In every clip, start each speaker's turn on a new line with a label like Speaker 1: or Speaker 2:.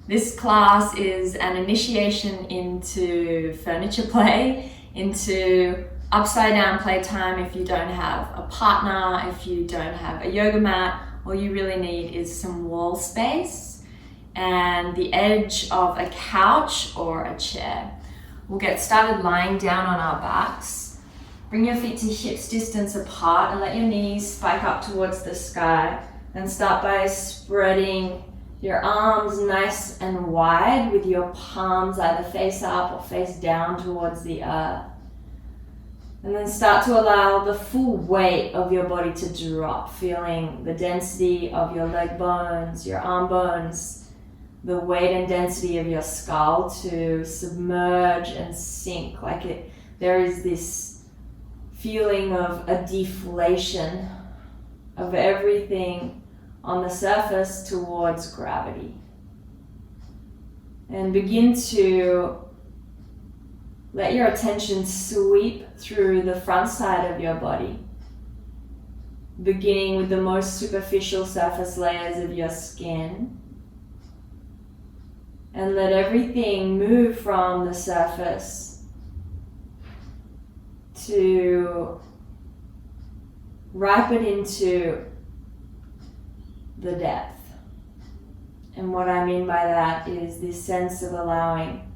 Speaker 1: This class is an initiation into furniture play, into upside down playtime. If you don't have a partner, if you don't have a yoga mat, all you really need is some wall space and the edge of a couch or a chair. We'll get started lying down on our backs. Bring your feet to hips distance apart and let your knees spike up towards the sky. Then start by spreading your arms nice and wide with your palms either face up or face down towards the earth. And then start to allow the full weight of your body to drop, feeling the density of your leg bones, your arm bones, the weight and density of your skull to submerge and sink like there is this feeling of a deflation of everything on the surface towards gravity. And begin to let your attention sweep through the front side of your body, beginning with the most superficial surface layers of your skin. And let everything move from the surface to ripen into the depth. And what I mean by that is this sense of allowing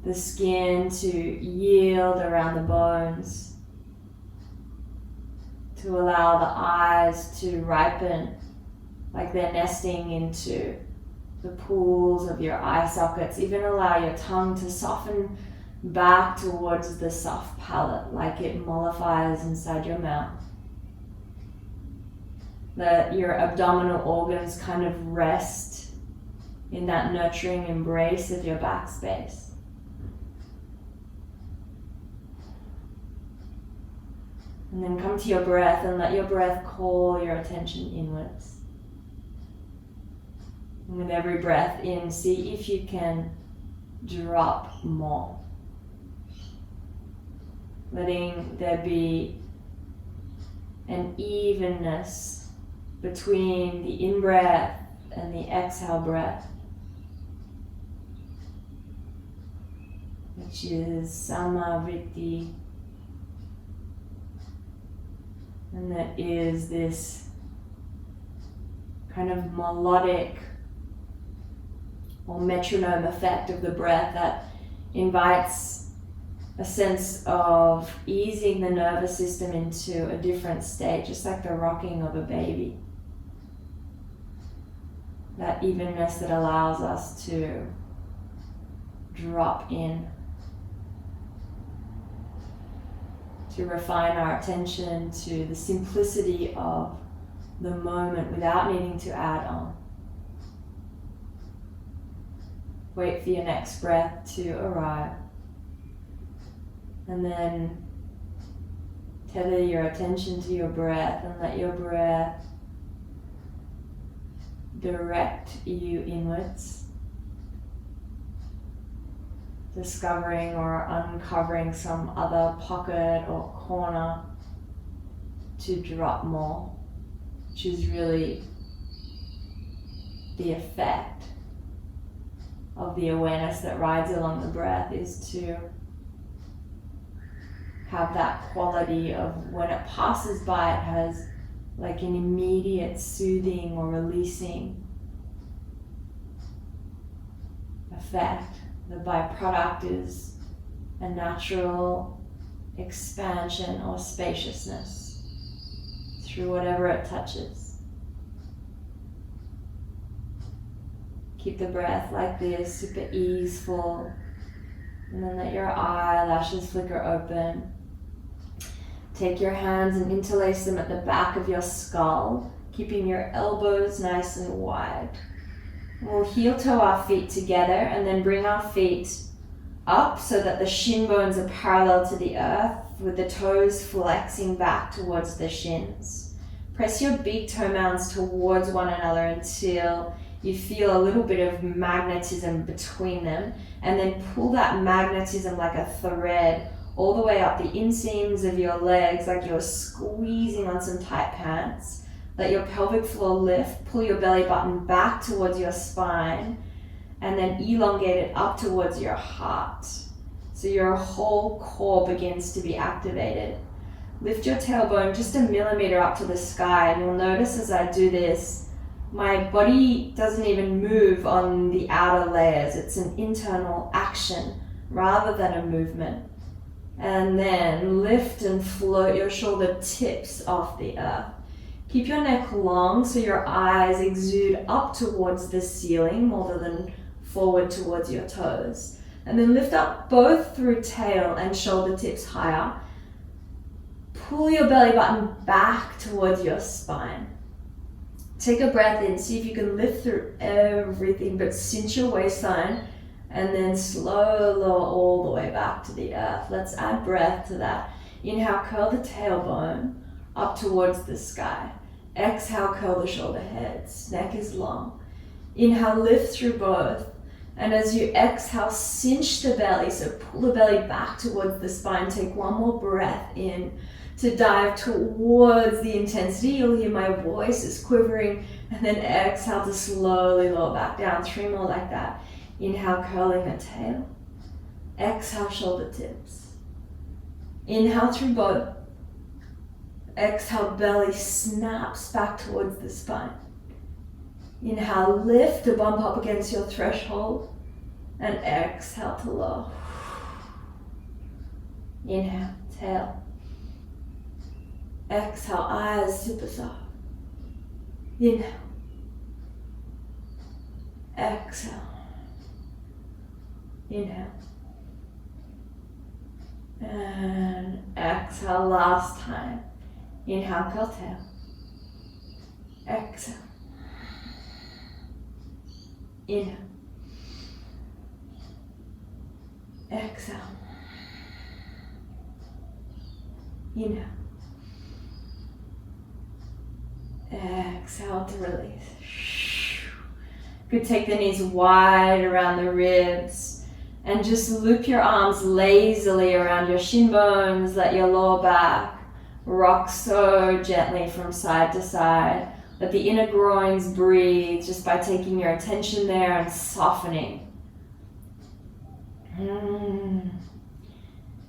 Speaker 1: the skin to yield around the bones, to allow the eyes to ripen like they're nesting into the pools of your eye sockets. Even allow your tongue to soften back towards the soft palate like it mollifies inside your mouth. Let your abdominal organs kind of rest in that nurturing embrace of your back space. And then come to your breath and let your breath call your attention inwards. And with every breath in, see if you can drop more. Letting there be an evenness between the in-breath and the exhale breath, which is Samavritti. And that is this kind of melodic or metronome effect of the breath that invites a sense of easing the nervous system into a different state, just like the rocking of a baby. That evenness that allows us to drop in, to refine our attention to the simplicity of the moment without needing to add on. Wait for your next breath to arrive. And then tether your attention to your breath and let your breath direct you inwards, discovering or uncovering some other pocket or corner to drop more, which is really the effect of the awareness that rides along the breath, is to have that quality of when it passes by, it has like an immediate soothing or releasing effect. The byproduct is a natural expansion or spaciousness through whatever it touches. Keep the breath like this, super easeful, and then let your eyelashes flicker open. Take your hands and interlace them at the back of your skull, keeping your elbows nice and wide. We'll heel toe our feet together and then bring our feet up so that the shin bones are parallel to the earth, with the toes flexing back towards the shins. Press your big toe mounds towards one another until you feel a little bit of magnetism between them, and then pull that magnetism like a thread all the way up the inseams of your legs, like you're squeezing on some tight pants. Let your pelvic floor lift, pull your belly button back towards your spine, and then elongate it up towards your heart. So your whole core begins to be activated. Lift your tailbone just a millimeter up to the sky, and you'll notice as I do this, my body doesn't even move on the outer layers. It's an internal action rather than a movement. And then lift and float your shoulder tips off the earth. Keep your neck long so your eyes exude up towards the ceiling more than forward towards your toes. And then lift up both through tail and shoulder tips higher. Pull your belly button back towards your spine. Take a breath in, see if you can lift through everything, but cinch your waistline, and then slow lower all the way back to the earth. Let's add breath to that. Inhale, curl the tailbone up towards the sky. Exhale, curl the shoulder heads. Neck is long. Inhale, lift through both. And as you exhale, cinch the belly. So pull the belly back towards the spine. Take one more breath in to dive towards the intensity. You'll hear my voice is quivering. And then exhale to slowly lower back down. 3 more like that. Inhale, curling the tail. Exhale, shoulder tips. Inhale through both. Exhale, belly snaps back towards the spine. Inhale, lift to bump up against your threshold. And exhale to lower. Inhale, tail. Exhale, eyes super soft. Inhale. Exhale. Inhale. And exhale, last time. Inhale, curl tail. Exhale. Inhale. Exhale. Inhale. Exhale to release. Good, take the knees wide around the ribs and just loop your arms lazily around your shin bones. Let your lower back rock so gently from side to side. Let the inner groins breathe just by taking your attention there and softening. And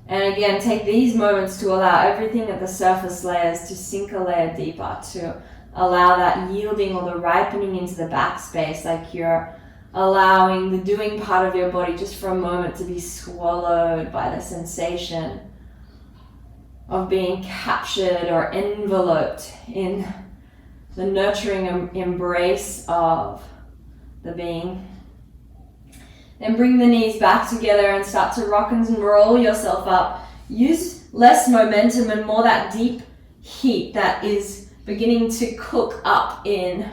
Speaker 1: again, take these moments to allow everything at the surface layers to sink a layer deeper, to allow that yielding or the ripening into the backspace, like you're allowing the doing part of your body just for a moment to be swallowed by the sensation of being captured or enveloped in the nurturing embrace of the being. Then bring the knees back together and start to rock and roll yourself up. Use less momentum and more that deep heat that is beginning to cook up in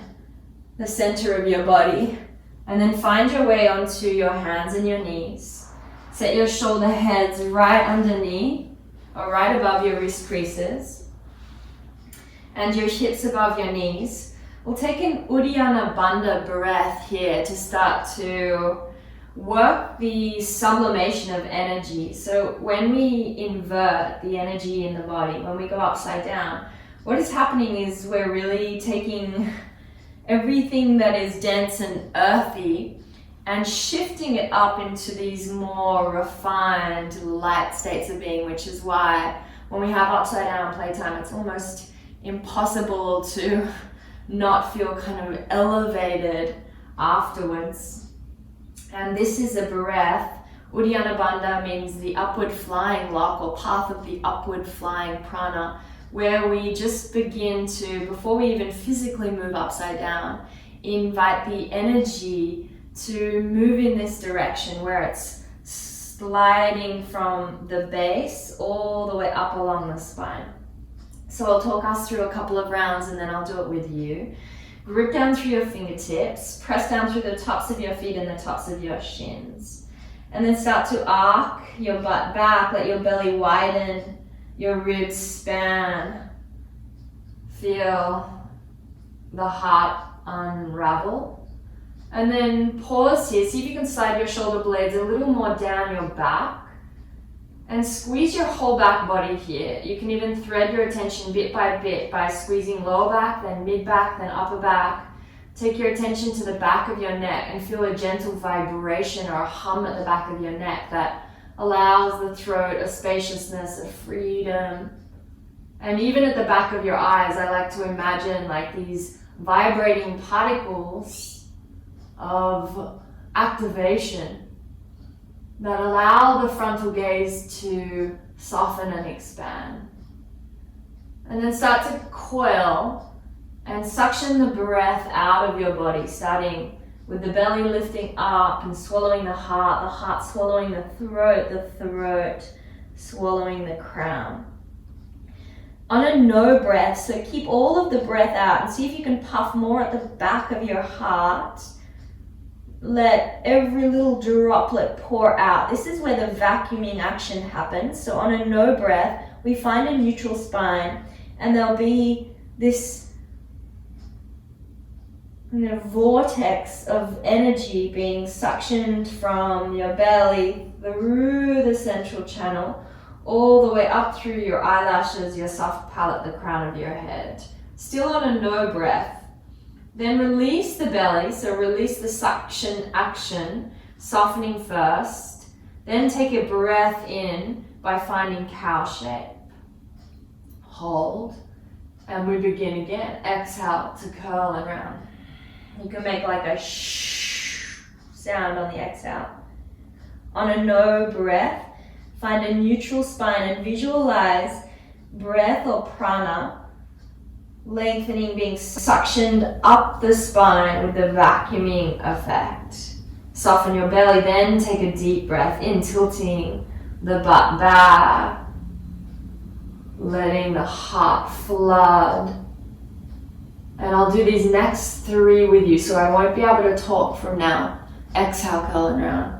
Speaker 1: the center of your body. And then find your way onto your hands and your knees. Set your shoulder heads right underneath or right above your wrist creases. And your hips above your knees. We'll take an Uddiyana Bandha breath here to start to work the sublimation of energy. So when we invert the energy in the body, when we go upside down, what is happening is we're really taking everything that is dense and earthy and shifting it up into these more refined light states of being, which is why when we have upside down playtime, it's almost impossible to not feel kind of elevated afterwards. And this is a breath. Uddiyana Bandha means the upward flying lock or path of the upward flying prana, where we just begin to, before we even physically move upside down, invite the energy to move in this direction where it's sliding from the base all the way up along the spine. So I'll talk us through a couple of rounds and then I'll do it with you. Grip down through your fingertips, press down through the tops of your feet and the tops of your shins. And then start to arc your butt back, let your belly widen, your ribs span. Feel the heart unravel. And then pause here, see if you can slide your shoulder blades a little more down your back. And squeeze your whole back body here. You can even thread your attention bit by squeezing lower back, then mid back, then upper back. Take your attention to the back of your neck and feel a gentle vibration or a hum at the back of your neck that allows the throat a spaciousness, a freedom. And even at the back of your eyes, I like to imagine like these vibrating particles of activation that allow the frontal gaze to soften and expand. And then start to coil and suction the breath out of your body, starting with the belly lifting up and swallowing the heart swallowing the throat swallowing the crown. On a no breath, so keep all of the breath out and see if you can puff more at the back of your heart. Let every little droplet pour out. This is where the vacuuming action happens. So on a no breath, we find a neutral spine and there'll be this vortex of energy being suctioned from your belly through the central channel, all the way up through your eyelashes, your soft palate, the crown of your head. Still on a no breath. Then release the belly, so release the suction action, softening first. Then take a breath in by finding cow shape. Hold, and we begin again. Exhale to curl and round. You can make like a shh sound on the exhale. On a no breath, find a neutral spine and visualize breath or prana lengthening, being suctioned up the spine with the vacuuming effect. Soften your belly, then take a deep breath in, tilting the butt back, letting the heart flood. And I'll do these next 3 with you, so I won't be able to talk from now. Exhale, curl and round.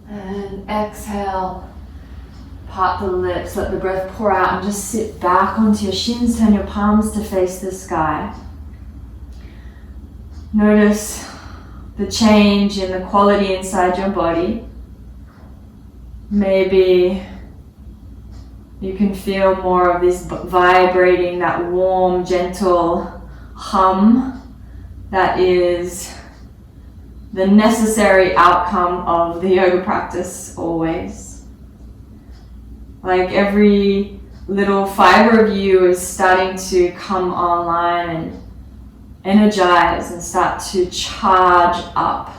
Speaker 1: And exhale, part the lips, let the breath pour out and just sit back onto your shins, turn your palms to face the sky. Notice the change in the quality inside your body. Maybe you can feel more of this vibrating, that warm, gentle hum that is the necessary outcome of the yoga practice always. Like every little fiber of you is starting to come online and energize and start to charge up.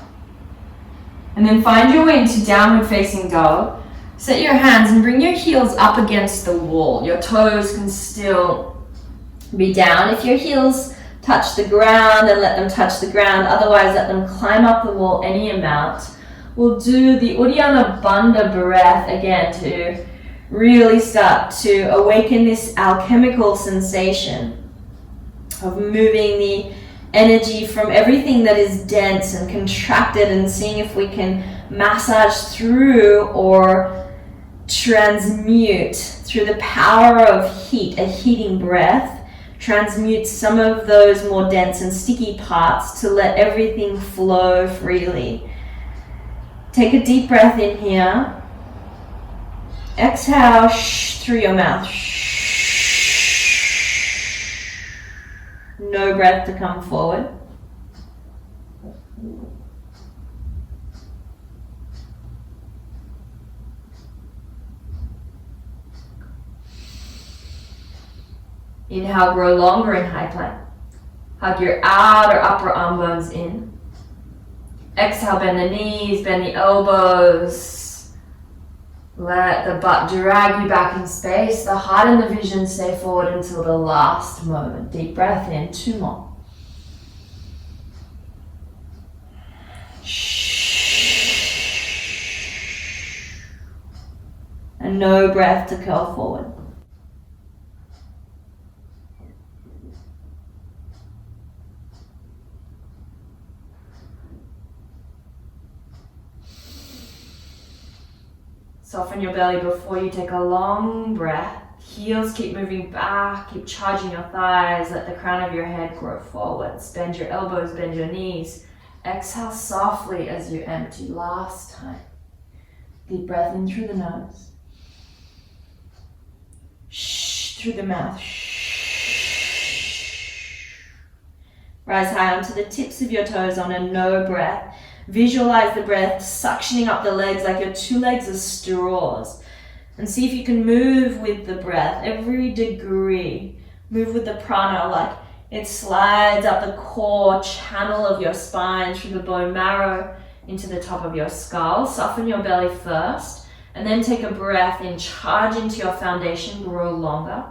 Speaker 1: And then find your way into downward facing dog. Set your hands and bring your heels up against the wall. Your toes can still be down. If your heels touch the ground, then let them touch the ground. Otherwise, let them climb up the wall any amount. We'll do the Uddiyana Bandha breath again to really start to awaken this alchemical sensation of moving the energy from everything that is dense and contracted and seeing if we can massage through or transmute through the power of heat, a heating breath. Transmute some of those more dense and sticky parts to let everything flow freely. Take a deep breath in here. Exhale through your mouth. No breath to come forward. Inhale, grow longer in high plank. Hug your outer upper arm bones in. Exhale, bend the knees, bend the elbows. Let the butt drag you back in space. The heart and the vision stay forward until the last moment. Deep breath in, 2 more. And no breath to curl forward. Soften your belly before you take a long breath. Heels keep moving back, keep charging your thighs. Let the crown of your head grow forwards. Bend your elbows, bend your knees. Exhale softly as you empty. Last time. Deep breath in through the nose. Shh, through the mouth. Shh. Rise high onto the tips of your toes on a no breath. Visualize the breath suctioning up the legs like your 2 legs are straws. And see if you can move with the breath every degree. Move with the prana like it slides up the core channel of your spine through the bone marrow into the top of your skull. Soften your belly first and then take a breath in, charge into your foundation, grow longer.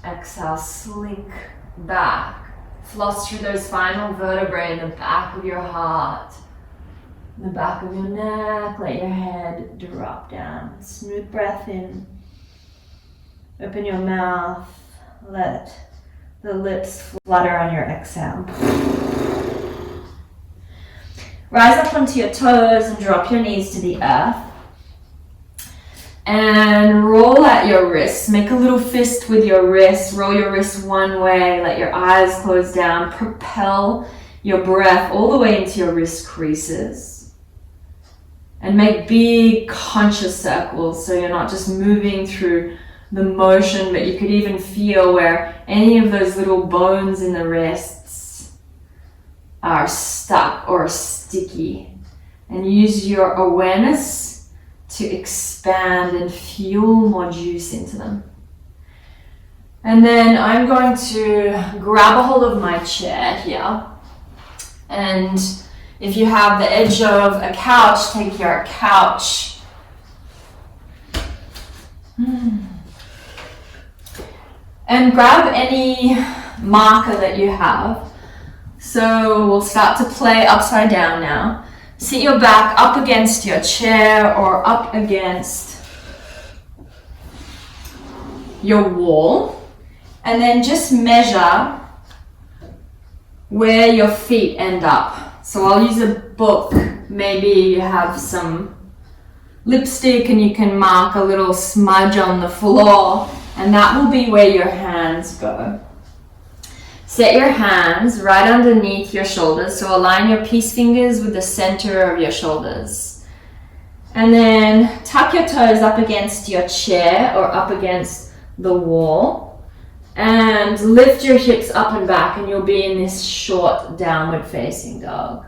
Speaker 1: Exhale, slink back. Floss through those final vertebrae in the back of your heart, in the back of your neck. Let your head drop down. Smooth breath in. Open your mouth. Let the lips flutter on your exhale. Rise up onto your toes and drop your knees to the earth. And roll at your wrists. Make a little fist with your wrists. Roll your wrists one way. Let your eyes close down. Propel your breath all the way into your wrist creases. And make big conscious circles so you're not just moving through the motion, but you could even feel where any of those little bones in the wrists are stuck or sticky. And use your awareness to expand and fuel more juice into them. And then I'm going to grab a hold of my chair here. And if you have the edge of a couch, take your couch. And grab any marker that you have. So we'll start to play upside down now. Sit your back up against your chair or up against your wall. And then just measure where your feet end up. So I'll use a book. Maybe you have some lipstick and you can mark a little smudge on the floor. And that will be where your hands go. Set your hands right underneath your shoulders. So align your peace fingers with the center of your shoulders. And then tuck your toes up against your chair or up against the wall. And lift your hips up and back and you'll be in this short downward facing dog.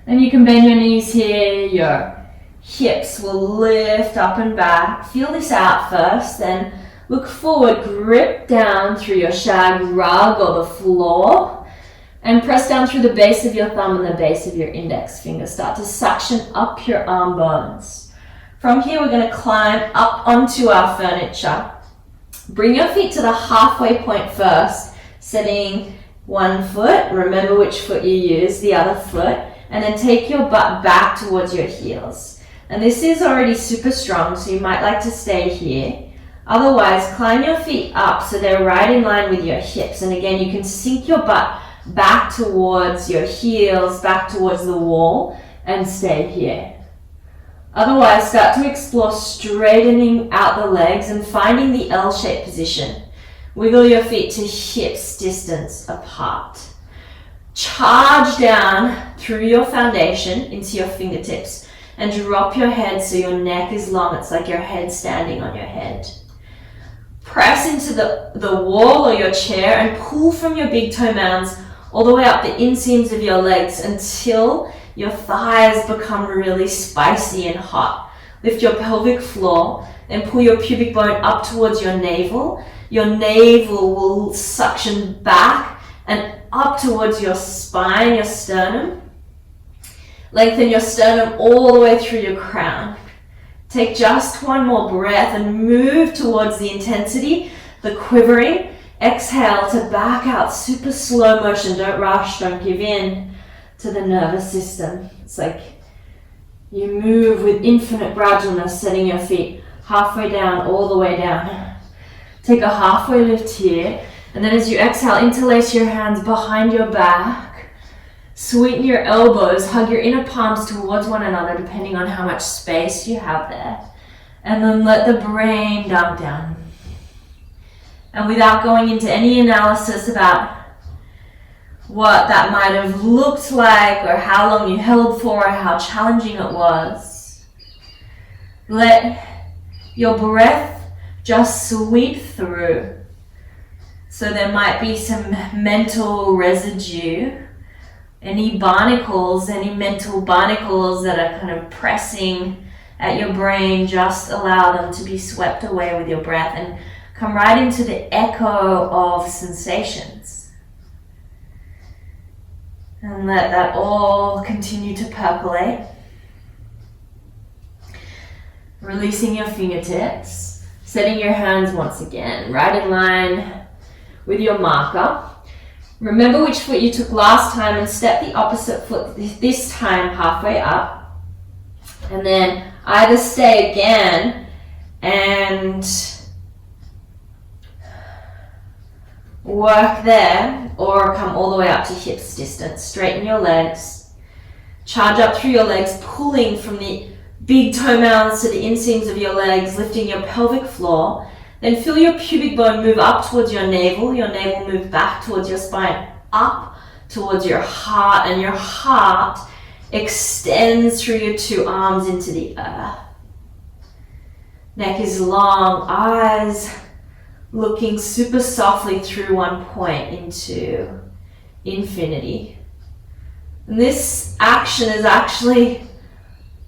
Speaker 1: Then you can bend your knees here. Your hips will lift up and back. Feel this out first, then look forward, grip down through your shag rug or the floor and press down through the base of your thumb and the base of your index finger. Start to suction up your arm bones. From here, we're going to climb up onto our furniture. Bring your feet to the halfway point first, setting one foot. Remember which foot you use, the other foot, and then take your butt back towards your heels. And this is already super strong, so you might like to stay here. Otherwise, climb your feet up so they're right in line with your hips. And again, you can sink your butt back towards your heels, back towards the wall, and stay here. Otherwise, start to explore straightening out the legs and finding the L-shaped position. Wiggle your feet to hips distance apart. Charge down through your foundation into your fingertips and drop your head so your neck is long. It's like your head standing on your head. Press into the wall or your chair and pull from your big toe mounds
Speaker 2: all the way up the inseams of your legs until your thighs become really spicy and hot. Lift your pelvic floor, then pull your pubic bone up towards your navel. Your navel will suction back and up towards your spine, your sternum. Lengthen your sternum all the way through your crown. Take just one more breath and move towards the intensity, the quivering. Exhale to back out, super slow motion. Don't rush, don't give in to the nervous system. It's like you move with infinite gradualness, setting your feet halfway down, all the way down. Take a halfway lift here, and then as you exhale, interlace your hands behind your back. Sweeten your elbows, hug your inner palms towards one another, depending on how much space you have there. And then let the brain dump down. And without going into any analysis about what that might have looked like or how long you held for or how challenging it was, let your breath just sweep through. So there might be some mental residue, any barnacles, any mental barnacles that are kind of pressing at your brain, just allow them to be swept away with your breath and come right into the echo of sensations. And let that all continue to percolate. Releasing your fingertips, setting your hands once again right in line with your marker. Remember which foot you took last time and step the opposite foot this time halfway up. And then either stay again and work there, or come all the way up to hips distance. Straighten your legs. Charge up through your legs, pulling from the big toe mounds to the inseams of your legs, lifting your pelvic floor. Then feel your pubic bone move up towards your navel move back towards your spine, up towards your heart, and your heart extends through your two arms into the earth. Neck is long, eyes looking super softly through one point into infinity. And this action is actually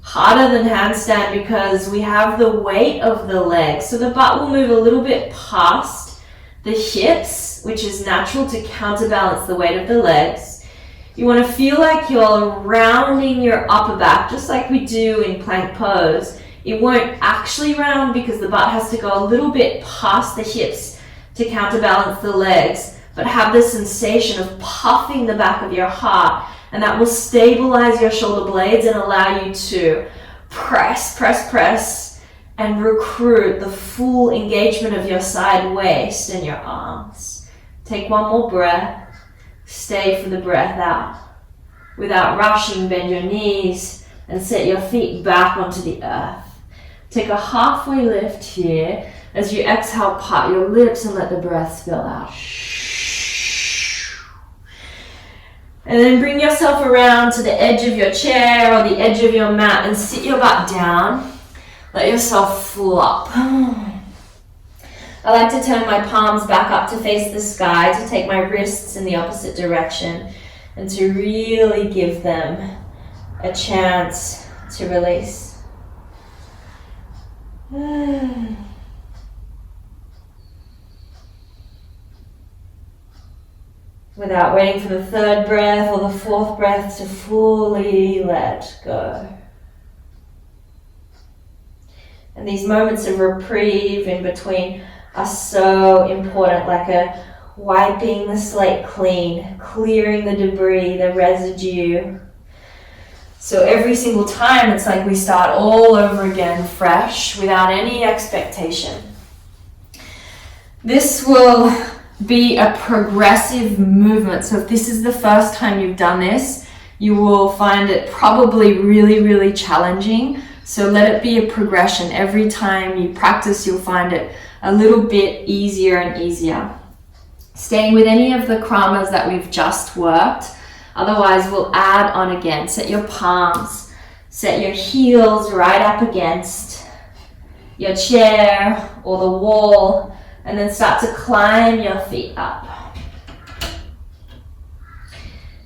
Speaker 2: harder than handstand because we have the weight of the legs. So the butt will move a little bit past the hips, which is natural to counterbalance the weight of the legs. You want to feel like you're rounding your upper back, just like we do in plank pose. It won't actually round because the butt has to go a little bit past the hips to counterbalance the legs, but have the sensation of puffing the back of your heart, and that will stabilize your shoulder blades and allow you to press, and recruit the full engagement of your side waist and your arms. Take one more breath. Stay for the breath out. Without rushing, bend your knees and set your feet back onto the earth. Take a halfway lift here. As you exhale, part your lips and let the breath spill out. And then bring yourself around to the edge of your chair or the edge of your mat and sit your butt down. Let yourself flop. I like to turn my palms back up to face the sky, to take my wrists in the opposite direction, and to really give them a chance to release. Without waiting for the third breath or the fourth breath to fully let go. And these moments of reprieve in between are so important, like a wiping the slate clean, clearing the debris, the residue. So every single time it's like we start all over again, fresh, without any expectation. This will be a progressive movement. So if this is the first time you've done this, you will find it probably really, really challenging. So let it be a progression. Every time you practice, you'll find it a little bit easier and easier. Staying with any of the kramas that we've just worked. Otherwise, we'll add on again. Set your palms, set your heels right up against your chair or the wall, and then start to climb your feet up.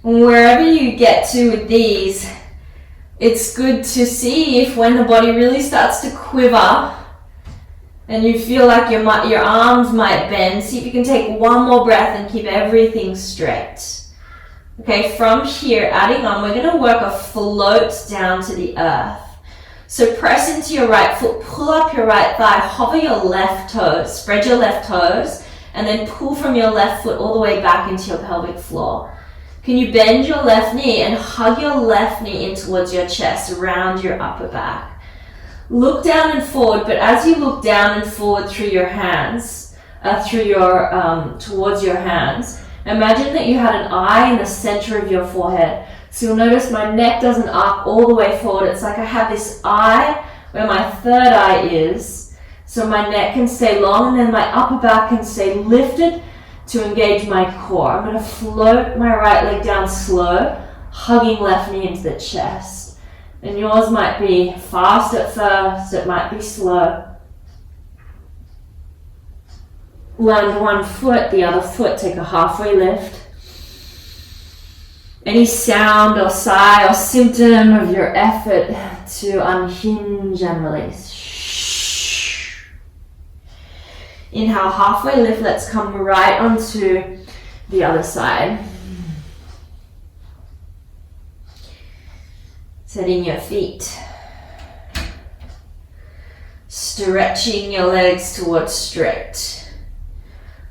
Speaker 2: Wherever you get to with these, it's good to see if when the body really starts to quiver and you feel like your arms might bend, see if you can take one more breath and keep everything straight. Okay, from here, adding on, we're going to work a float down to the earth. So press into your right foot, pull up your right thigh, hover your left toes, spread your left toes, and then pull from your left foot all the way back into your pelvic floor. Can you bend your left knee and hug your left knee in towards your chest, around your upper back? Look down and forward, but as you look down and forward through your hands, towards your hands, imagine that you had an eye in the center of your forehead. So you'll notice my neck doesn't arc all the way forward. It's like I have this eye where my third eye is. So my neck can stay long and then my upper back can stay lifted to engage my core. I'm going to float my right leg down slow, hugging left knee into the chest. And yours might be fast at first, it might be slow. Land one foot, the other foot, take a halfway lift. Any sound or sigh or symptom of your effort to unhinge and release. Inhale, halfway lift. Let's come right onto the other side. Setting your feet. Stretching your legs towards straight.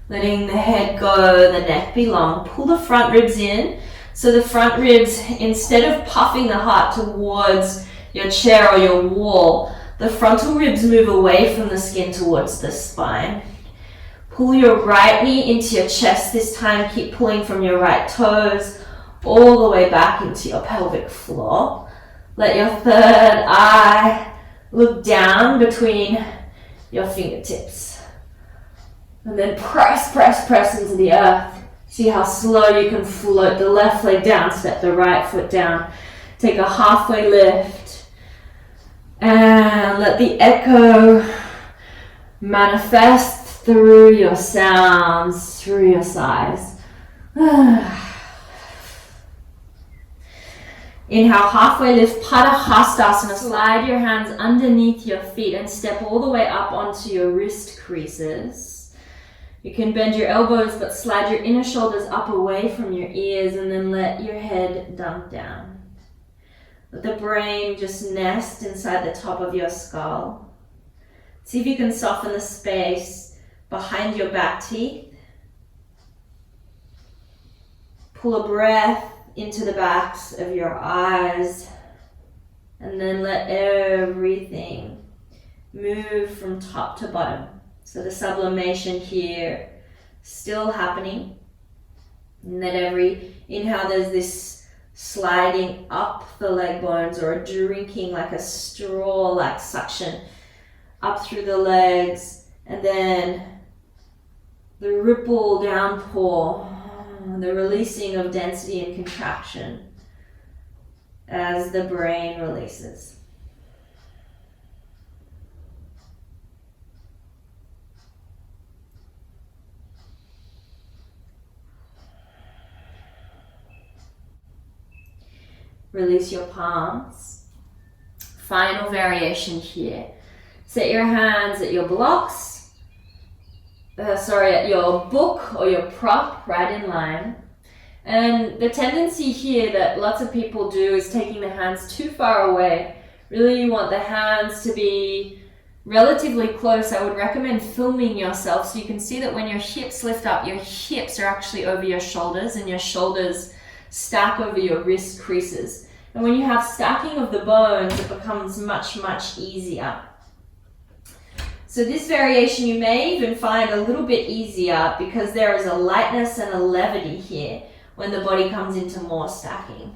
Speaker 2: Letting the head go, the neck be long. Pull the front ribs in. So the front ribs, instead of puffing the heart towards your chair or your wall, the frontal ribs move away from the skin towards the spine. Pull your right knee into your chest this time. Keep pulling from your right toes all the way back into your pelvic floor. Let your third eye look down between your fingertips. And then press, press, press into the earth. See how slow you can float the left leg down, step the right foot down. Take a halfway lift. And let the echo manifest through your sounds, through your sighs. Inhale, halfway lift, Pada Hastasana. Slide your hands underneath your feet and step all the way up onto your wrist creases. You can bend your elbows, but slide your inner shoulders up away from your ears and then let your head dump down. Let the brain just nest inside the top of your skull. See if you can soften the space behind your back teeth. Pull a breath into the backs of your eyes and then let everything move from top to bottom. So the sublimation here still happening. And then every inhale there's this sliding up the leg bones or a drinking like a straw-like suction up through the legs. And then the ripple downpour, the releasing of density and contraction as the brain releases. Release your palms. Final variation here. Set your hands at your blocks. At your book or your prop, right in line. And the tendency here that lots of people do is taking the hands too far away. Really, you want the hands to be relatively close. I would recommend filming yourself so you can see that when your hips lift up, your hips are actually over your shoulders and your shoulders stack over your wrist creases. And when you have stacking of the bones, it becomes much, much easier. So this variation you may even find a little bit easier because there is a lightness and a levity here when the body comes into more stacking.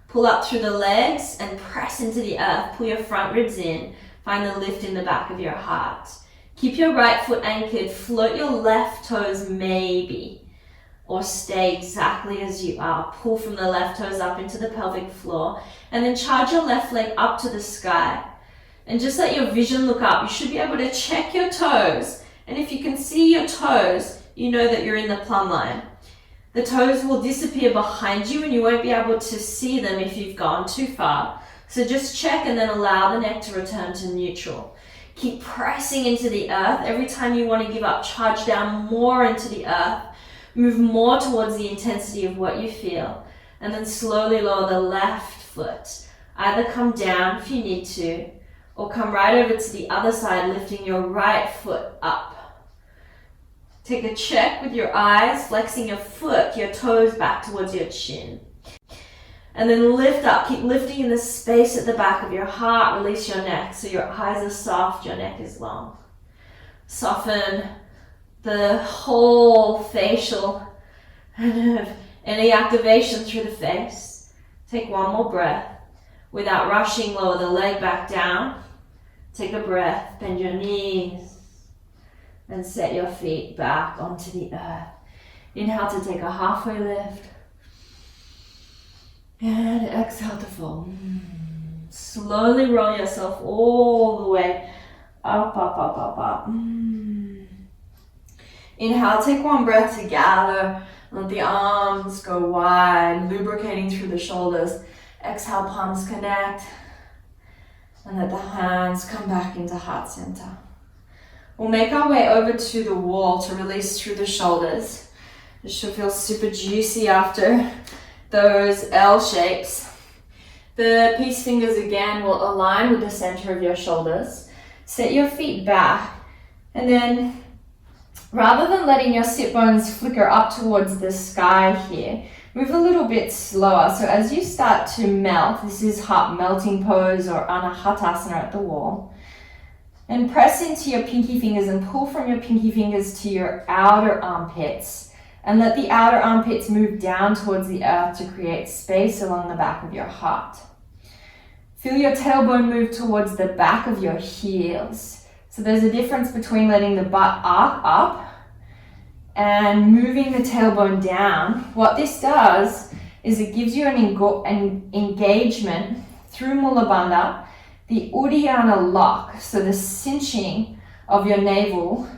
Speaker 2: Pull up through the legs and press into the earth. Pull your front ribs in. Find the lift in the back of your heart. Keep your right foot anchored. Float your left toes maybe. Or stay exactly as you are. Pull from the left toes up into the pelvic floor. And then charge your left leg up to the sky. And just let your vision look up. You should be able to check your toes. And if you can see your toes, you know that you're in the plumb line. The toes will disappear behind you and you won't be able to see them if you've gone too far. So just check and then allow the neck to return to neutral. Keep pressing into the earth. Every time you want to give up, charge down more into the earth. Move more towards the intensity of what you feel. And then slowly lower the left foot. Either come down if you need to, or come right over to the other side, lifting your right foot up. Take a check with your eyes, flexing your foot, your toes back towards your chin. And then lift up, keep lifting in the space at the back of your heart, release your neck so your eyes are soft, your neck is long. Soften the whole facial and any activation through the face. Take one more breath. Without rushing, lower the leg back down. Take a breath, bend your knees. And set your feet back onto the earth. Inhale to take a halfway lift. And exhale to fold. Slowly roll yourself all the way up, up, up, up, up. Inhale, take one breath to gather. Let the arms go wide, lubricating through the shoulders. Exhale, palms connect. And let the hands come back into heart center. We'll make our way over to the wall to release through the shoulders. This should feel super juicy after those L shapes. The peace fingers again will align with the center of your shoulders. Set your feet back, and then rather than letting your sit bones flicker up towards the sky here, move a little bit slower. So as you start to melt, this is heart melting pose or Anahatasana at the wall. And press into your pinky fingers and pull from your pinky fingers to your outer armpits. And let the outer armpits move down towards the earth to create space along the back of your heart. Feel your tailbone move towards the back of your heels. So there's a difference between letting the butt arc up and moving the tailbone down. What this does is it gives you an engagement through Mula Bandha, the Uddiyana lock, so the cinching of your navel,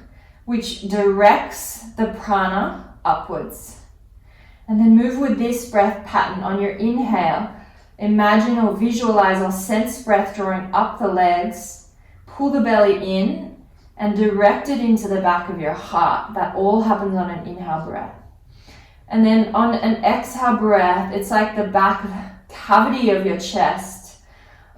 Speaker 2: which directs the prana upwards. And then move with this breath pattern. On your inhale, imagine or visualize or sense breath drawing up the legs, pull the belly in, and direct it into the back of your heart. That all happens on an inhale breath. And then on an exhale breath, it's like the back cavity of your chest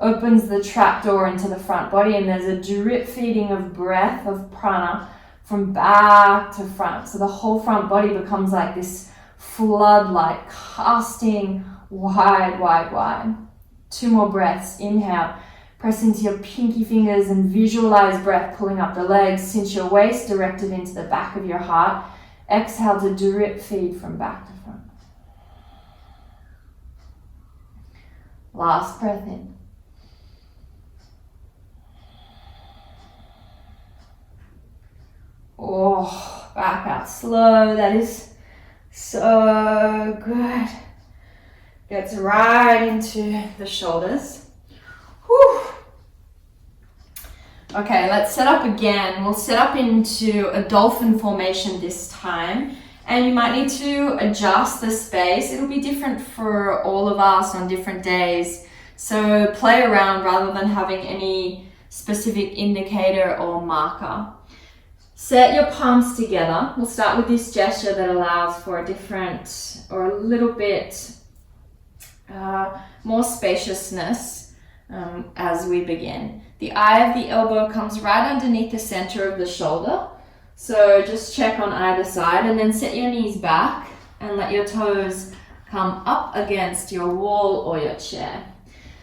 Speaker 2: opens the trapdoor into the front body, and there's a drip feeding of breath of prana from back to front. So the whole front body becomes like this floodlight, casting wide, wide, wide. 2 more breaths. Inhale, press into your pinky fingers and visualize breath pulling up the legs. Cinch your waist, directed into the back of your heart. Exhale to drip feed from back to front. Last breath in. Oh, back out slow. That is so good. Gets right into the shoulders. Whew. Okay, let's set up again. We'll set up into a dolphin formation this time. And you might need to adjust the space. It'll be different for all of us on different days. So play around rather than having any specific indicator or marker. Set your palms together. We'll start with this gesture that allows for a different or a little bit more spaciousness as we begin. The eye of the elbow comes right underneath the center of the shoulder. So just check on either side and then set your knees back and let your toes come up against your wall or your chair.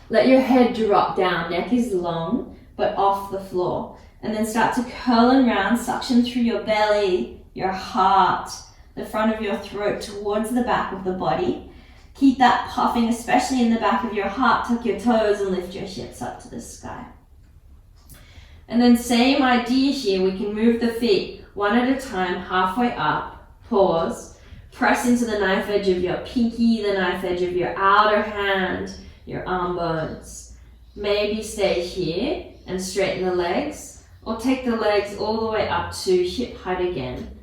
Speaker 2: Let your head drop down, neck is long but off the floor. And then start to curl and round, suction through your belly, your heart, the front of your throat towards the back of the body. Keep that puffing, especially in the back of your heart. Tuck your toes and lift your hips up to the sky. And then same idea here, we can move the feet one at a time, halfway up, pause, press into the knife edge of your pinky, the knife edge of your outer hand, your arm bones. Maybe stay here and straighten the legs, or take the legs all the way up to hip height again.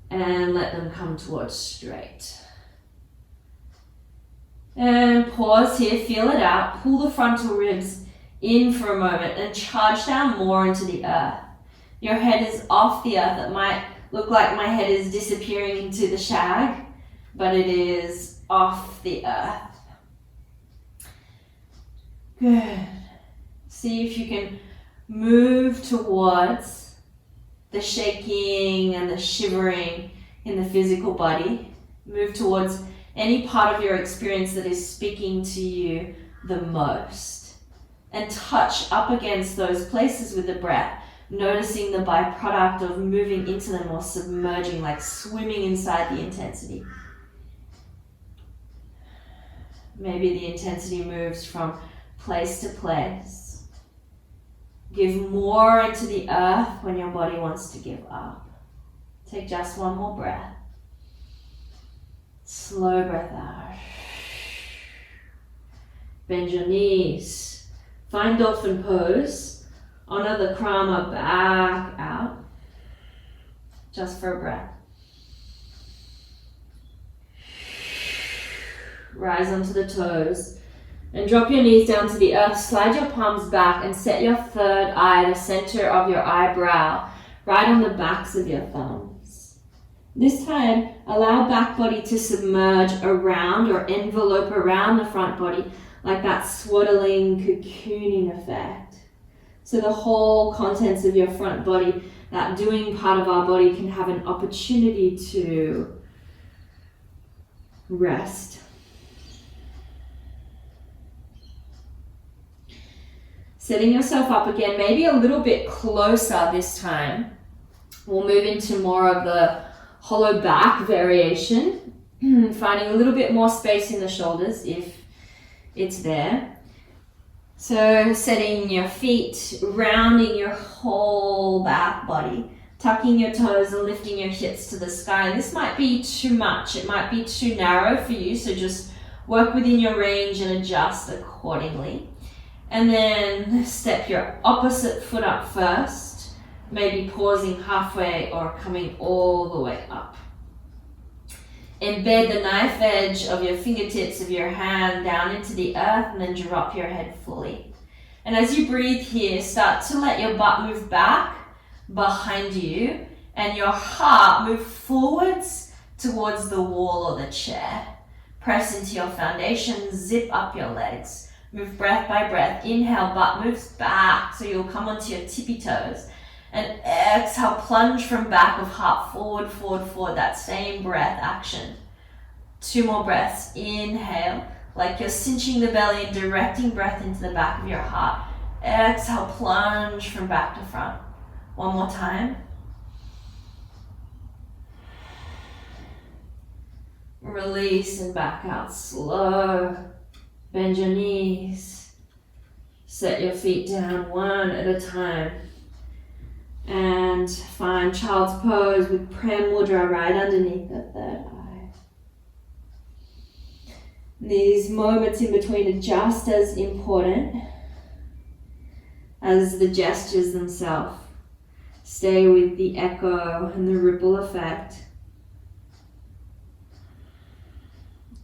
Speaker 2: and let them come towards straight. And pause here, feel it out, pull the frontal ribs in for a moment and charge down more into the earth. Your head is off the earth. It might look like my head is disappearing into the shag, but it is off the earth. Good. See if you can move towards the shaking and the shivering in the physical body. Move towards any part of your experience that is speaking to you the most. And touch up against those places with the breath, noticing the byproduct of moving into them or submerging, like swimming inside the intensity. Maybe the intensity moves from place to place. Give more into the earth when your body wants to give up. Take just one more breath. Slow breath out. Bend your knees. Find dolphin pose. Honor the krama back out. Just for a breath. Rise onto the toes and drop your knees down to the earth. Slide your palms back and set your third eye, the center of your eyebrow, right on the backs of your thumbs. This time, allow back body to submerge around or envelope around the front body like that swaddling, cocooning effect. So the whole contents of your front body, that doing part of our body, can have an opportunity to rest. Setting yourself up again, maybe a little bit closer this time. We'll move into more of the hollow back variation, finding a little bit more space in the shoulders if it's there. So setting your feet, rounding your whole back body, tucking your toes and lifting your hips to the sky. And this might be too much, it might be too narrow for you, so just work within your range and adjust accordingly. And then step your opposite foot up first, maybe pausing halfway or coming all the way up. Embed the knife edge of your fingertips of your hand down into the earth and then drop your head fully. And as you breathe here, start to let your butt move back behind you and your heart move forwards towards the wall or the chair. Press into your foundation, zip up your legs. Move breath by breath. Inhale, butt moves back, so you'll come onto your tippy toes. And exhale, plunge from back of heart, forward, forward, forward. That same breath action. 2 more breaths. Inhale, like you're cinching the belly and directing breath into the back of your heart. Exhale, plunge from back to front. 1 more time. Release and back out slow. Bend your knees. Set your feet down one at a time. And find child's pose with Prem Mudra right underneath the third eye. These moments in between are just as important as the gestures themselves. Stay with the echo and the ripple effect.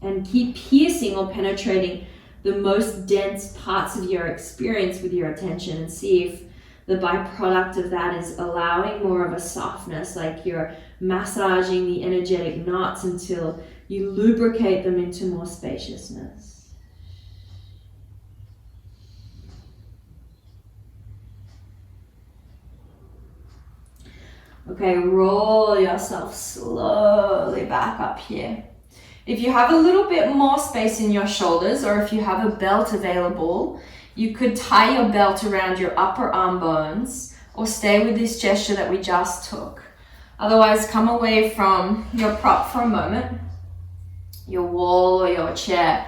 Speaker 2: And keep piercing or penetrating the most dense parts of your experience with your attention and see if the byproduct of that is allowing more of a softness, like you're massaging the energetic knots until you lubricate them into more spaciousness. Okay, roll yourself slowly back up here. If you have a little bit more space in your shoulders, or if you have a belt available, you could tie your belt around your upper arm bones or stay with this gesture that we just took. Otherwise, come away from your prop for a moment, your wall or your chair,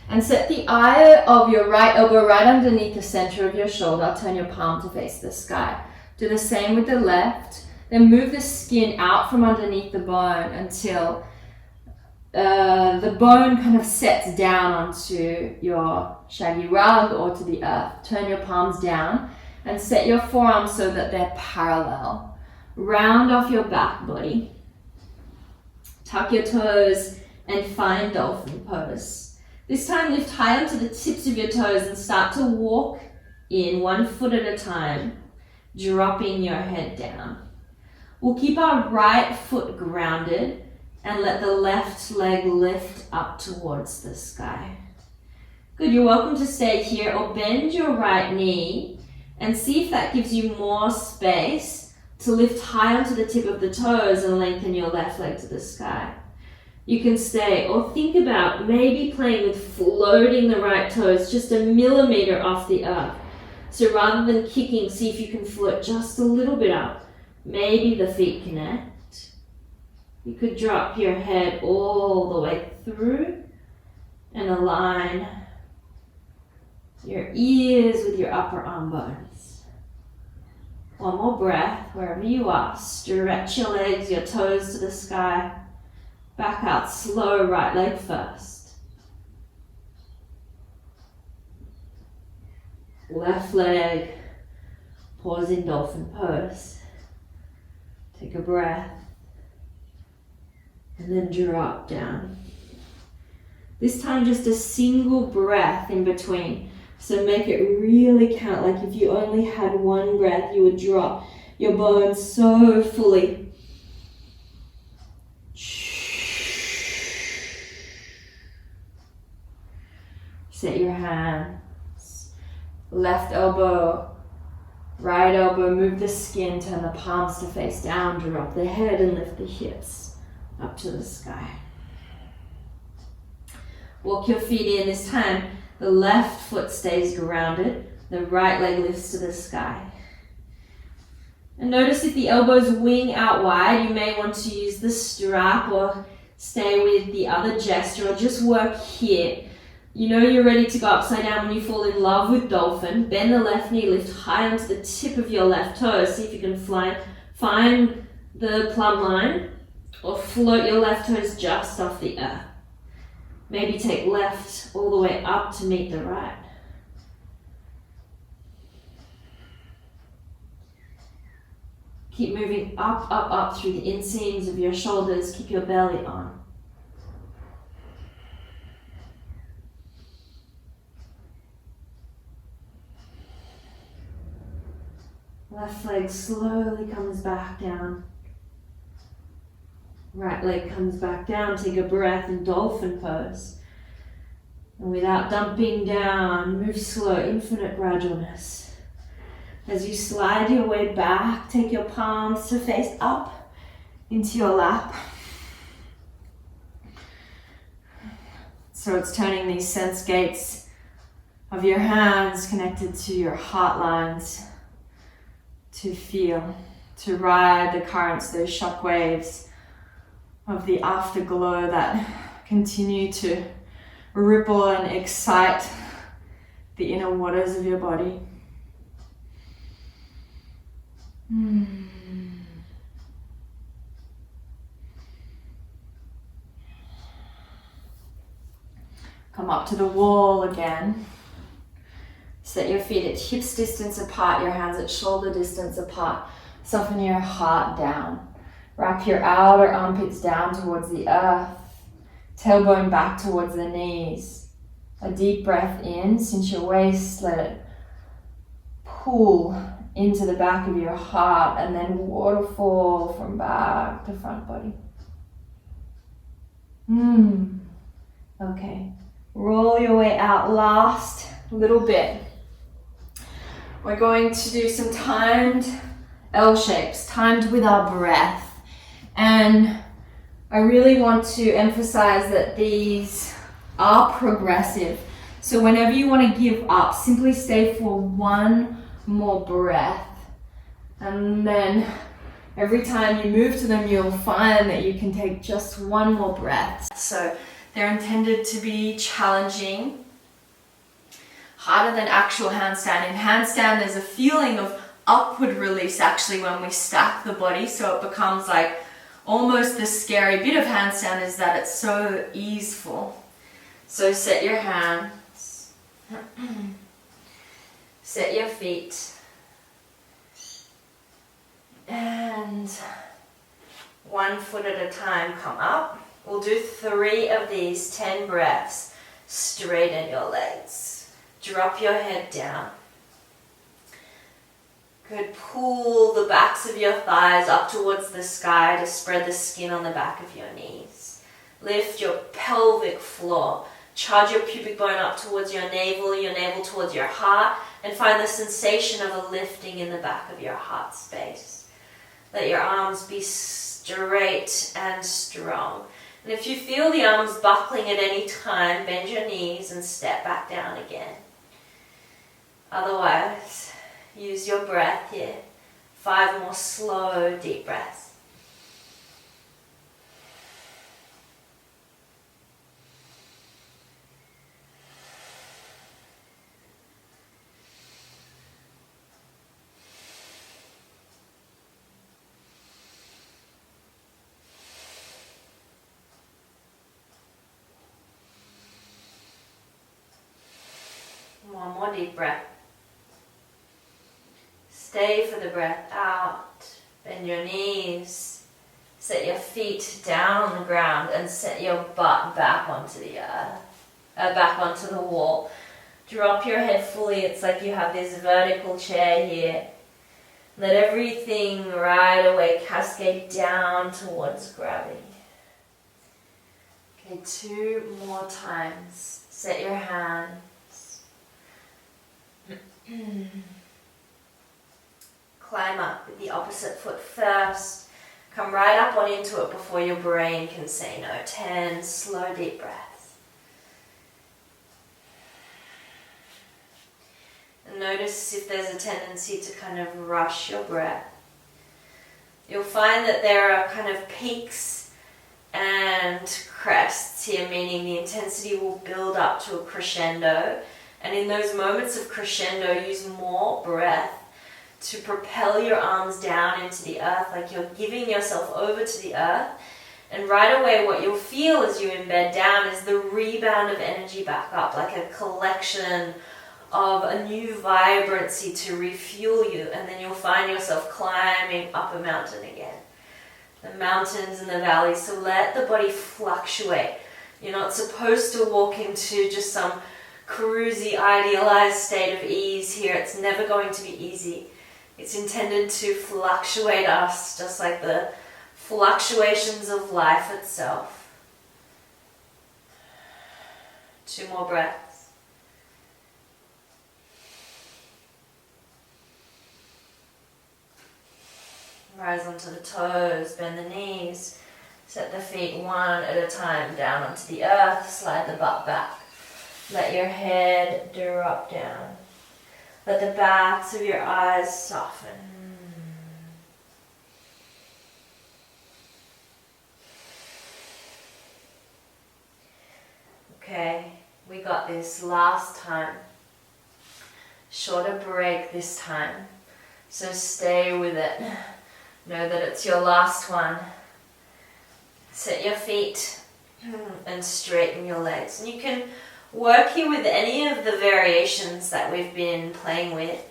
Speaker 2: and set the eye of your right elbow right underneath the center of your shoulder. Turn your palm to face the sky. Do the same with the left. Then move the skin out from underneath the bone until the bone kind of sets down onto your shaggy rug or to the earth. Turn your palms down and set your forearms so that they're parallel. Round off your back body. Tuck your toes and find dolphin pose. This time lift high onto the tips of your toes and start to walk in 1 foot at a time, dropping your head down. We'll keep our right foot grounded and let the left leg lift up towards the sky. Good, you're welcome to stay here or bend your right knee and see if that gives you more space to lift high onto the tip of the toes and lengthen your left leg to the sky. You can stay or think about maybe playing with floating the right toes just a millimeter off the earth. So rather than kicking, see if you can float just a little bit up. Maybe the feet connect. You could drop your head all the way through and align your ears with your upper arm bones. One more breath, wherever you are. Stretch your legs, your toes to the sky. Back out, slow right leg first. Left leg, pause in dolphin pose. Take a breath. And then drop down. This time just a single breath in between. So make it really count, like if you only had one breath, you would drop your bones so fully. Set your hands. Left elbow, right elbow, move the skin, turn the palms to face down, drop the head and lift the hips up to the sky. Walk your feet in. This time, the left foot stays grounded, the right leg lifts to the sky. And notice if the elbows wing out wide, you may want to use the strap or stay with the other gesture or just work here. You know you're ready to go upside down when you fall in love with dolphin. Bend the left knee, lift high onto the tip of your left toe. See if you can find the plumb line or float your left toes just off the earth. Maybe take left all the way up to meet the right. Keep moving up, up, up through the inseams of your shoulders. Keep your belly on. Left leg slowly comes back down. Right leg comes back down. Take a breath in dolphin pose. And without dumping down, move slow, infinite gradualness. As you slide your way back, take your palms to face up into your lap. So it's turning these sense gates of your hands connected to your heart lines to feel, to ride the currents, those shock waves of the afterglow that continue to ripple and excite the inner waters of your body. Come up to the wall again. Set your feet at hips distance apart, your hands at shoulder distance apart. Soften your heart down. Wrap your outer armpits down towards the earth. Tailbone back towards the knees. A deep breath in, cinch your waist, let it pull into the back of your heart, and then waterfall from back to front body. Okay. Roll your way out, last little bit. We're going to do some timed L shapes, timed with our breath. And I really want to emphasize that these are progressive. So whenever you want to give up, simply stay for one more breath. And then every time you move to them, you'll find that you can take just one more breath. So they're intended to be challenging, harder than actual handstand. In handstand, there's a feeling of upward release actually when we stack the body, so it becomes like almost the scary bit of handstand is that it's so easeful. So set your hands, set your feet, and 1 foot at a time, come up. We'll do 3 of these, 10 breaths. Straighten your legs. Drop your head down. Good. Pull the backs of your thighs up towards the sky to spread the skin on the back of your knees. Lift your pelvic floor. Charge your pubic bone up towards your navel towards your heart, and find the sensation of a lifting in the back of your heart space. Let your arms be straight and strong. And if you feel the arms buckling at any time, bend your knees and step back down again. Otherwise, use your breath here. 5 more slow, deep breaths. One more deep breath. Stay for the breath out. Bend your knees. Set your feet down on the ground and set your butt back onto the back onto the wall. Drop your head fully. It's like you have this vertical chair here. Let everything right away cascade down towards gravity. Okay, 2 more times. Set your hands. Climb up with the opposite foot first. Come right up on into it before your brain can say no. 10 slow deep breaths. And notice if there's a tendency to kind of rush your breath. You'll find that there are kind of peaks and crests here, meaning the intensity will build up to a crescendo. And in those moments of crescendo, use more breath to propel your arms down into the earth, like you're giving yourself over to the earth. And right away, what you'll feel as you embed down is the rebound of energy back up, like a collection of a new vibrancy to refuel you. And then you'll find yourself climbing up a mountain again. The mountains and the valleys. So let the body fluctuate. You're not supposed to walk into just some cruisy, idealized state of ease here. It's never going to be easy. It's intended to fluctuate us, just like the fluctuations of life itself. 2 more breaths. Rise onto the toes, bend the knees, set the feet 1 at a time down onto the earth, slide the butt back. Let your head drop down. Let the backs of your eyes soften. Okay, we got this last time. Shorter break this time. So stay with it. Know that it's your last one. Set your feet and straighten your legs. And you can work here with any of the variations that we've been playing with,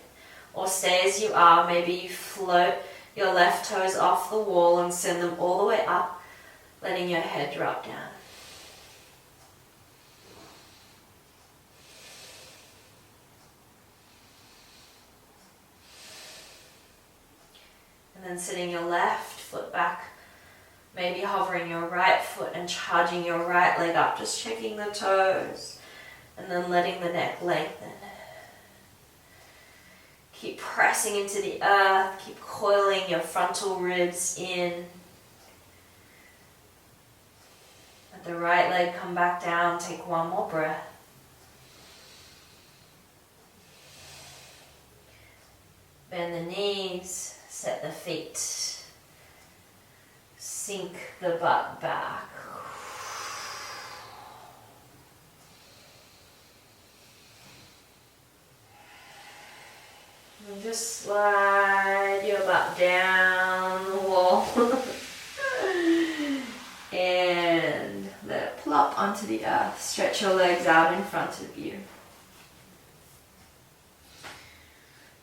Speaker 2: or stay as you are. Maybe you float your left toes off the wall and send them all the way up, letting your head drop down. And then sitting your left foot back, maybe hovering your right foot and charging your right leg up, just checking the toes. And then letting the neck lengthen. Keep pressing into the earth. Keep coiling your frontal ribs in. Let the right leg come back down. Take 1 more breath. Bend the knees. Set the feet. Sink the butt back. And just slide your butt down the wall and let it plop onto the earth. Stretch your legs out in front of you.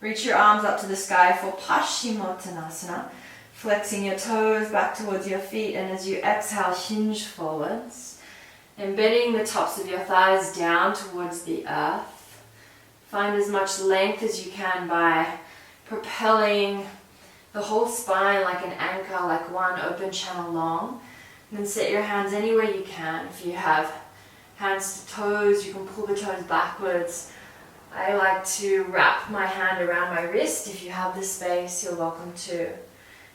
Speaker 2: Reach your arms up to the sky for Paschimottanasana. Flexing your toes back towards your feet, and as you exhale, hinge forwards. Embedding the tops of your thighs down towards the earth. Find as much length as you can by propelling the whole spine like an anchor, like one open channel long. And then set your hands anywhere you can. If you have hands to toes, you can pull the toes backwards. I like to wrap my hand around my wrist. If you have the space, you're welcome to.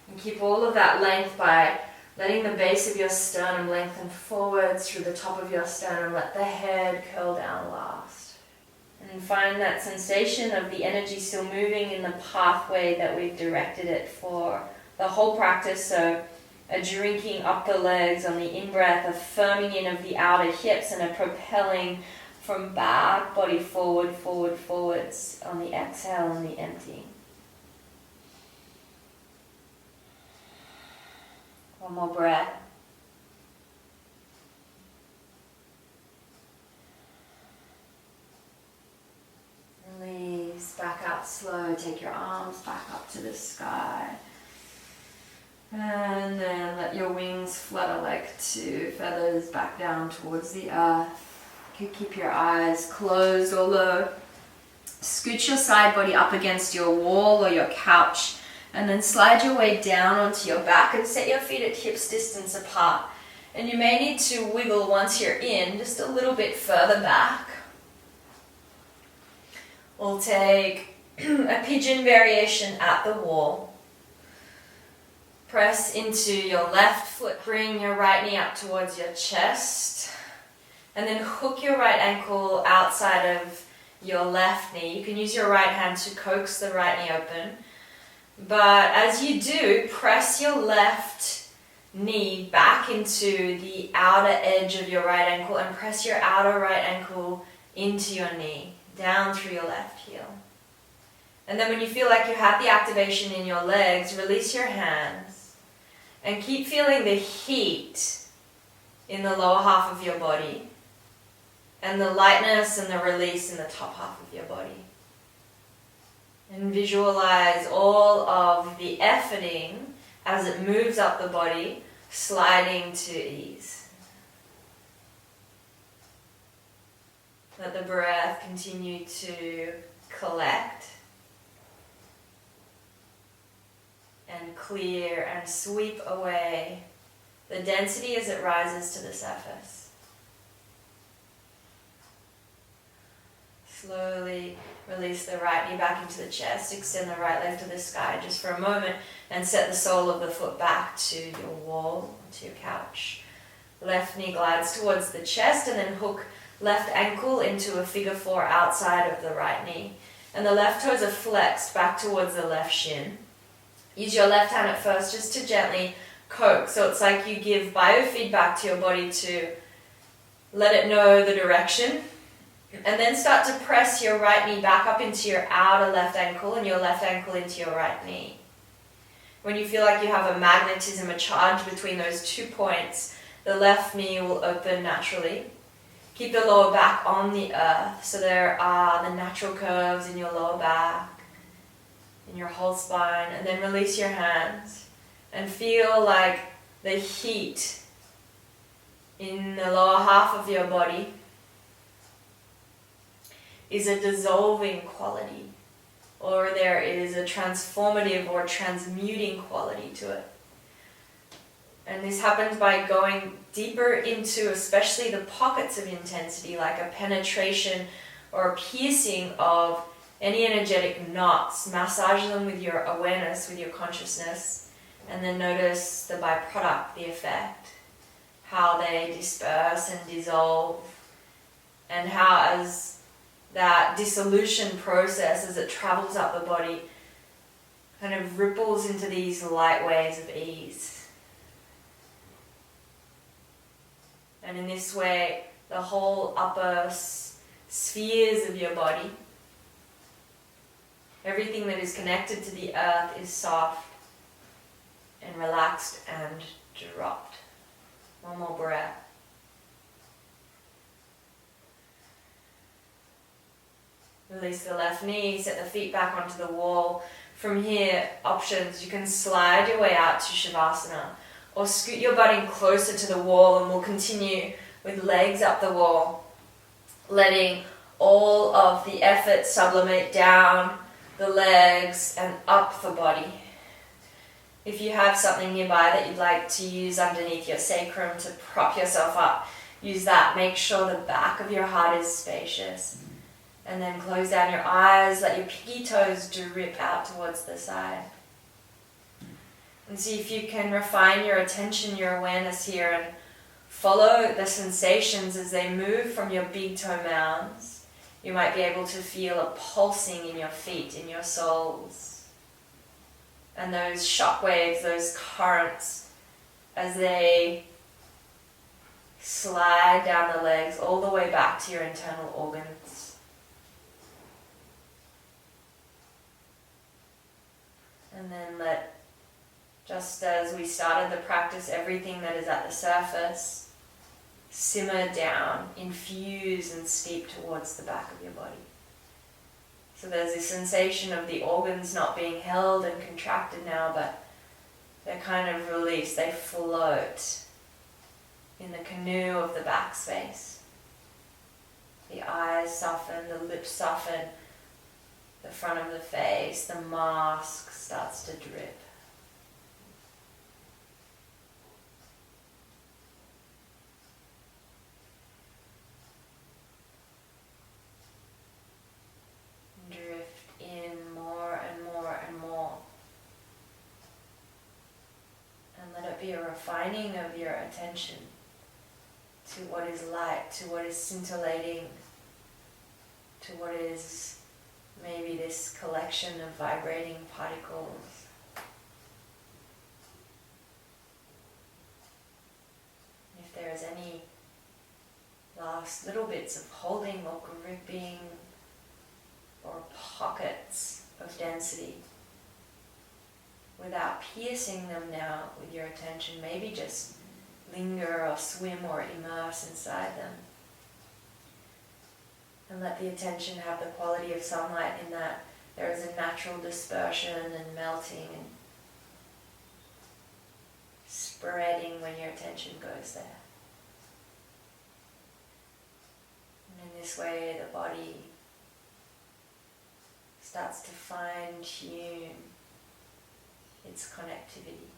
Speaker 2: And keep all of that length by letting the base of your sternum lengthen forwards through the top of your sternum. Let the head curl down last. And find that sensation of the energy still moving in the pathway that we've directed it for the whole practice. So a drinking up the legs on the in-breath, a firming in of the outer hips, and a propelling from back, body forward, forward, forwards on the exhale and the emptying. One more breath. Release, back out slow, take your arms back up to the sky. And then let your wings flutter like two feathers back down towards the earth. You can keep your eyes closed, although scoot your side body up against your wall or your couch, and then slide your way down onto your back and set your feet at hips distance apart. And you may need to wiggle once you're in, just a little bit further back. We'll take a pigeon variation at the wall. Press into your left foot, bring your right knee up towards your chest, and then hook your right ankle outside of your left knee. You can use your right hand to coax the right knee open. But as you do, press your left knee back into the outer edge of your right ankle and press your outer right ankle into your knee, down through your left heel. And then when you feel like you have the activation in your legs, release your hands and keep feeling the heat in the lower half of your body and the lightness and the release in the top half of your body. And visualize all of the efforting as it moves up the body, sliding to ease. Let the breath continue to collect and clear and sweep away the density as it rises to the surface. Slowly release the right knee back into the chest, extend the right leg to the sky just for a moment, and set the sole of the foot back to your wall, to your couch. Left knee glides towards the chest, and then hook left ankle into a figure four outside of the right knee. And the left toes are flexed back towards the left shin. Use your left hand at first just to gently coax, so it's like you give biofeedback to your body to let it know the direction. And then start to press your right knee back up into your outer left ankle and your left ankle into your right knee. When you feel like you have a magnetism, a charge between those 2 points, the left knee will open naturally. Keep the lower back on the earth, so there are the natural curves in your lower back, in your whole spine, and then release your hands and feel like the heat in the lower half of your body is a dissolving quality, or there is a transformative or transmuting quality to it. And this happens by going deeper into especially the pockets of intensity, like a penetration or a piercing of any energetic knots. Massage them with your awareness, with your consciousness, and then notice the byproduct, the effect, how they disperse and dissolve, and how as that dissolution process, as it travels up the body, kind of ripples into these light waves of ease. And in this way, the whole upper spheres of your body, everything that is connected to the earth, is soft and relaxed and dropped. One more breath. Release the left knee, set the feet back onto the wall, from here, options, you can slide your way out to Shavasana or scoot your butt in closer to the wall, and we'll continue with legs up the wall, letting all of the effort sublimate down the legs and up the body. If you have something nearby that you'd like to use underneath your sacrum to prop yourself up, use that. Make sure the back of your heart is spacious. And then close down your eyes, let your pinky toes drip out towards the side. And see if you can refine your attention, your awareness here, and follow the sensations as they move from your big toe mounds. You might be able to feel a pulsing in your feet, in your soles. And those shock waves, those currents, as they slide down the legs all the way back to your internal organs. And then let, just as we started the practice, everything that is at the surface simmer down, infuse and steep towards the back of your body. So there's this sensation of the organs not being held and contracted now, but they're kind of released, they float in the canoe of the back space. The eyes soften, the lips soften, the front of the face, the mask starts to drip. Drift in more and more and more. And let it be a refining of your attention to what is light, to what is scintillating, to what is maybe this collection of vibrating particles. If there is any last little bits of holding or gripping or pockets of density, without piercing them now with your attention, maybe just linger or swim or immerse inside them. And let the attention have the quality of sunlight in that there is a natural dispersion and melting and spreading when your attention goes there. And in this way, the body starts to fine-tune its connectivity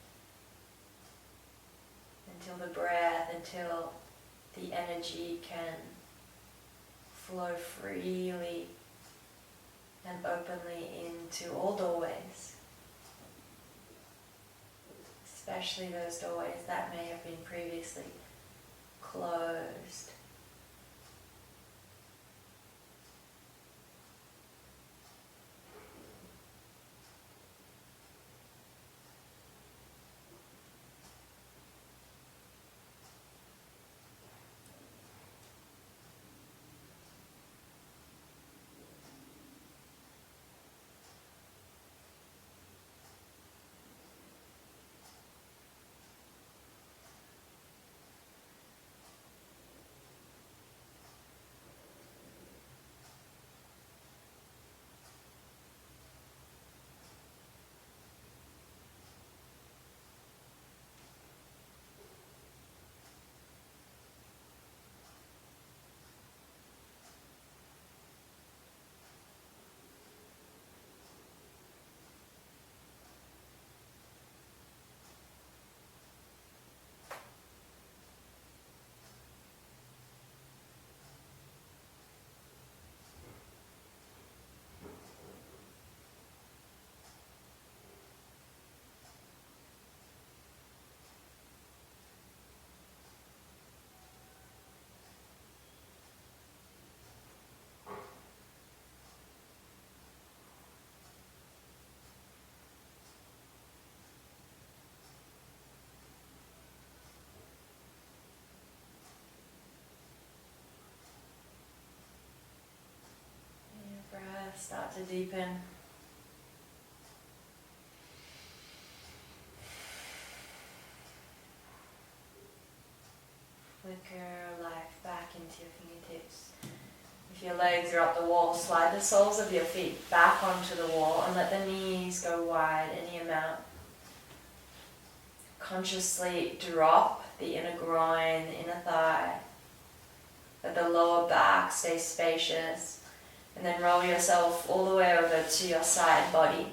Speaker 2: until the breath, until the energy can flow freely and openly into all doorways, especially those doorways that may have been previously closed. Start to deepen. Flicker life back into your fingertips.
Speaker 1: If your legs are up the wall, slide the soles of your feet back onto the wall and let the knees go wide any amount. Consciously drop the inner groin, the inner thigh. Let the lower back stay spacious. And then roll yourself all the way over to your side body.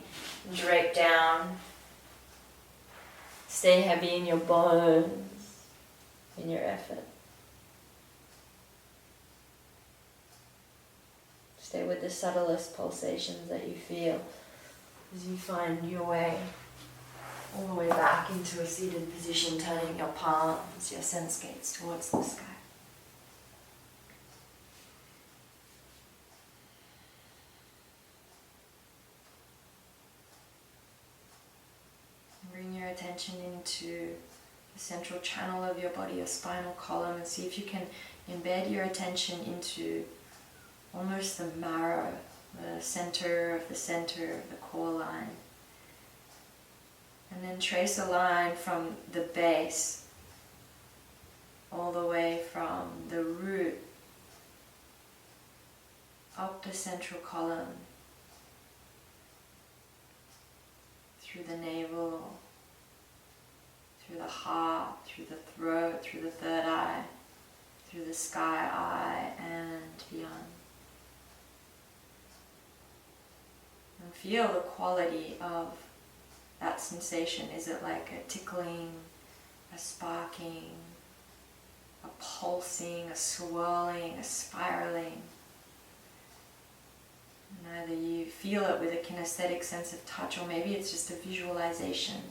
Speaker 1: And drape down. Stay heavy in your bones, in your effort. Stay with the subtlest pulsations that you feel as you find your way all the way back into a seated position, turning your palms, your sense gates towards the sky. Bring your attention into the central channel of your body, your spinal column, and see if you can embed your attention into almost the marrow, the center of the core line. And then trace a line from the base, all the way from the root, up the central column, through the navel, through the heart, through the throat, through the third eye, through the sky eye, and beyond. And feel the quality of that sensation. Is it like a tickling, a sparking, a pulsing, a swirling, a spiraling? And either you feel it with a kinesthetic sense of touch, or maybe it's just a visualization.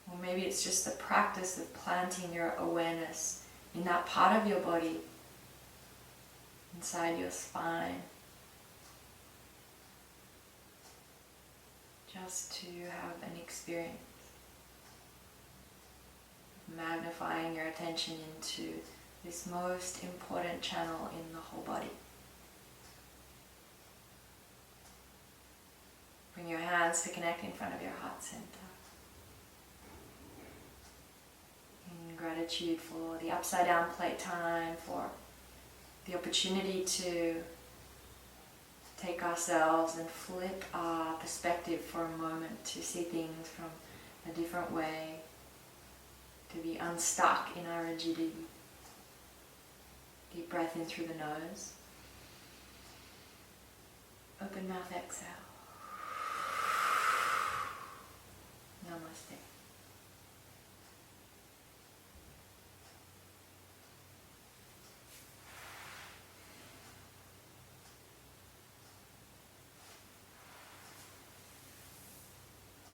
Speaker 1: Or maybe it's just the practice of planting your awareness in that part of your body, inside your spine. Just to have an experience. Magnifying your attention into this most important channel in the whole body. Bring your hands to connect in front of your heart center. In gratitude for the upside down plate time, for the opportunity to take ourselves and flip our perspective for a moment, to see things from a different way, to be unstuck in our rigidity. Deep breath in through the nose. Open mouth exhale. Namaste.